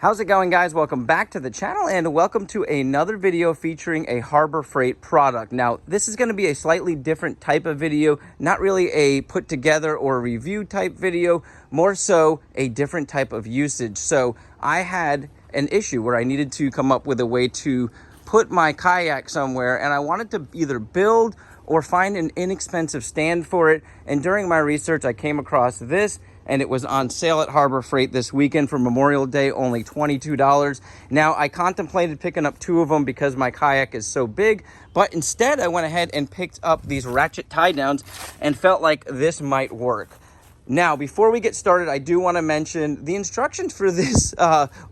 How's it going, guys? Welcome back to the channel and welcome to another video featuring a Harbor Freight product. Now, this is going to be a slightly different type of video, not really a put together or review type video, more so a different type of usage. So I had an issue where I needed to come up with a way to put my kayak somewhere, and I wanted to either build or find an inexpensive stand for it. And during my research, I came across this, and it was on sale at Harbor Freight this weekend for Memorial Day, only $22. Now, I contemplated picking up two of them because my kayak is so big, but instead I went ahead and picked up these ratchet tie downs and felt like this might work. Now, before we get started, I do want to mention the instructions for this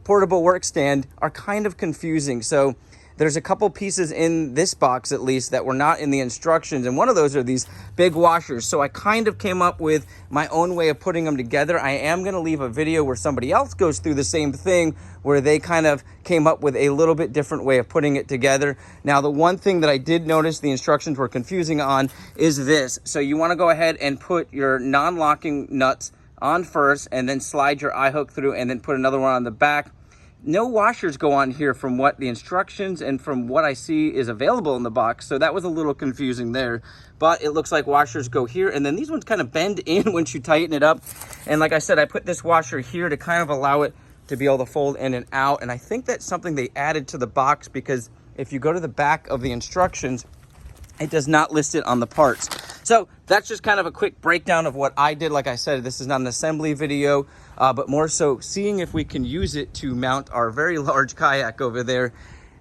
portable work stand are kind of confusing. So there's a couple pieces in this box, at least, that were not in the instructions, and one of those are these big washers. So I kind of came up with my own way of putting them together. I am going to leave a video where somebody else goes through the same thing, where they kind of came up with a little bit different way of putting it together. Now, the one thing that I did notice the instructions were confusing on is this. So you want to go ahead and put your non-locking nuts on first, and then slide your eye hook through, and then put another one on the back. No washers go on here from what the instructions and from what I see is available in the box. So that was a little confusing there, but it looks like washers go here, and then these ones kind of bend in once you tighten it up. And like I said, I put this washer here to kind of allow it to be able to fold in and out. And I think that's something they added to the box, because if you go to the back of the instructions, it does not list it on the parts. So that's just kind of a quick breakdown of what I did. Like I said, this is not an assembly video, but more so seeing if we can use it to mount our very large kayak over there,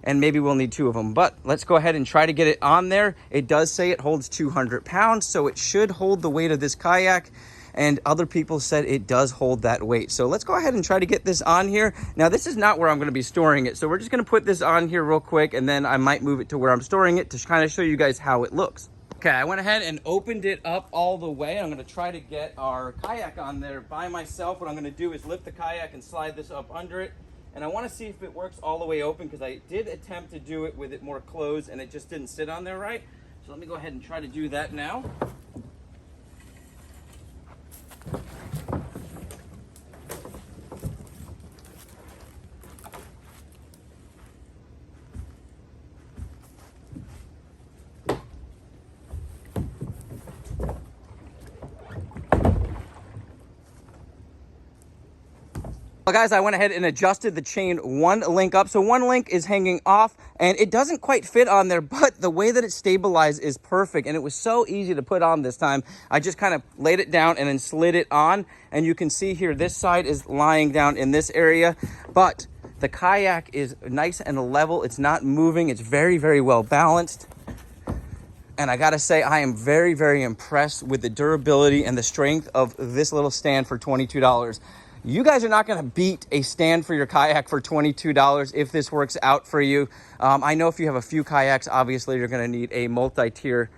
and maybe we'll need two of them. But let's go ahead and try to get it on there. It does say it holds 200 pounds, so it should hold the weight of this kayak, and other people said it does hold that weight. So let's go ahead and try to get this on here. Now, this is not where I'm going to be storing it, so we're just going to put this on here real quick, and then I might move it to where I'm storing it to kind of show you guys how it looks. Okay, I went ahead and opened it up all the way. I'm going to try to get our kayak on there by myself. What I'm going to do is lift the kayak and slide this up under it. And I want to see if it works all the way open, because I did attempt to do it with it more closed and it just didn't sit on there right. So let me go ahead and try to do that now. Well, guys, I went ahead and adjusted the chain one link up. So one link is hanging off and it doesn't quite fit on there, but the way that it stabilized is perfect. And it was so easy to put on this time. I just kind of laid it down and then slid it on. And you can see here, this side is lying down in this area, but the kayak is nice and level. It's not moving. It's very, very well balanced. And I gotta say, I am very, very impressed with the durability and the strength of this little stand for $22. You guys are not going to beat a stand for your kayak for $22 if this works out for you. I know if you have a few kayaks, obviously you're going to need a multi-tier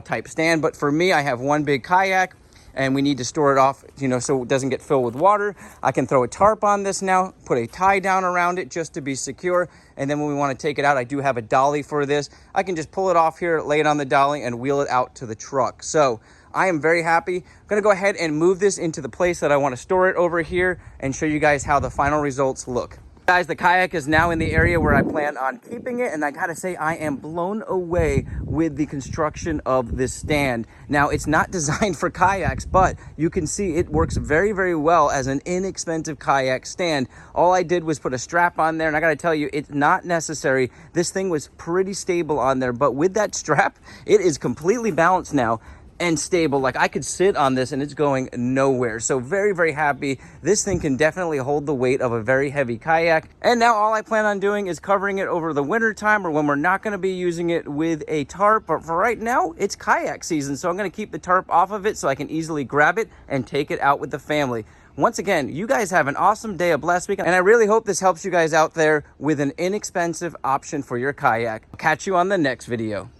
type stand. But for me, I have one big kayak and we need to store it off, so it doesn't get filled with water. I can throw a tarp on this now, put a tie down around it just to be secure. And then when we want to take it out, I do have a dolly for this. I can just pull it off here, lay it on the dolly, and wheel it out to the truck. So I am very happy. I'm going to go ahead and move this into the place that I want to store it over here and show you guys how the final results look. Guys, the kayak is now in the area where I plan on keeping it, and I gotta say, I am blown away with the construction of this stand. Now, it's not designed for kayaks, but you can see it works very, very well as an inexpensive kayak stand. All I did was put a strap on there, and I gotta tell you, it's not necessary. This thing was pretty stable on there, but with that strap, it is completely balanced now and stable. Like, I could sit on this and it's going nowhere. So very, very happy. This thing can definitely hold the weight of a very heavy kayak. And now all I plan on doing is covering it over the winter time, or when we're not going to be using it with a tarp. But for right now, it's kayak season, so I'm going to keep the tarp off of it so I can easily grab it and take it out with the family. Once again, you guys have an awesome day, a blessed weekend, and I really hope this helps you guys out there with an inexpensive option for your kayak. I'll catch you on the next video.